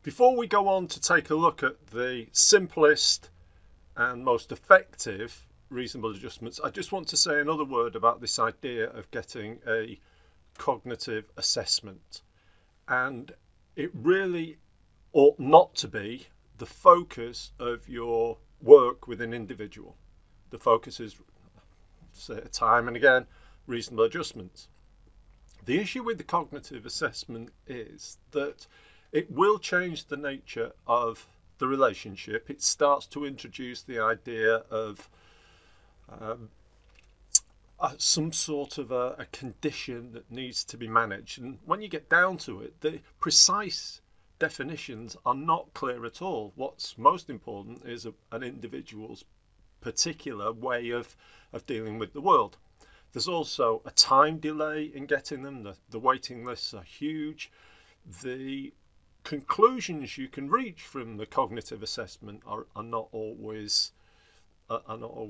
Before we go on to take a look at the simplest and most effective reasonable adjustments, I just want to say another word about this idea of getting a cognitive assessment. And it really ought not to be the focus of your work with an individual. The focus is, say it time and again, reasonable adjustments. The issue with the cognitive assessment is that it will change the nature of the relationship. It starts to introduce the idea of some sort of a condition that needs to be managed. And when you get down to it, the precise definitions are not clear at all. What's most important is an individual's particular way of dealing with the world. There's also a time delay in getting them. The waiting lists are huge. The conclusions you can reach from the cognitive assessment are not always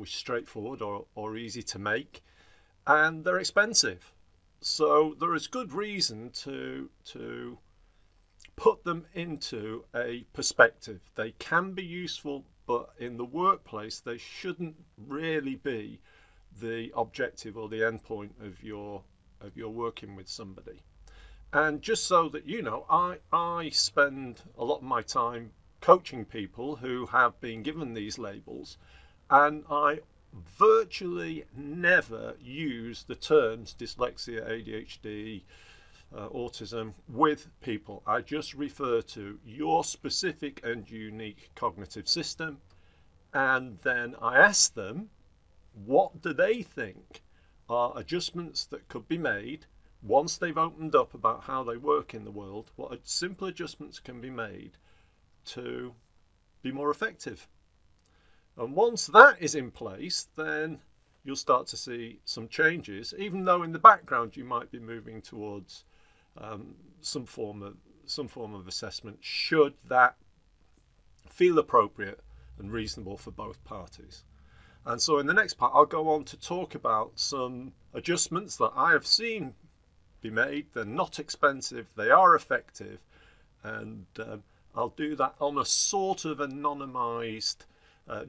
straightforward or easy to make, and they're expensive. So there is good reason to put them into a perspective. They can be useful, but in the workplace they shouldn't really be the objective or the end point of your working with somebody. And just so that you know, I spend a lot of my time coaching people who have been given these labels, and I virtually never use the terms dyslexia, ADHD, autism with people. I just refer to your specific and unique cognitive system, and then I ask them, what do they think are adjustments that could be made once they've opened up about how they work in the world? What simple adjustments can be made to be more effective? And once that is in place, then you'll start to see some changes, even though in the background you might be moving towards some form of assessment, should that feel appropriate and reasonable for both parties. And so in the next part, I'll go on to talk about some adjustments that I have seen be made. They're not expensive, they are effective, and I'll do that on a sort of anonymized,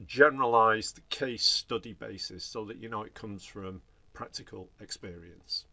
generalized case study basis, so that you know it comes from practical experience.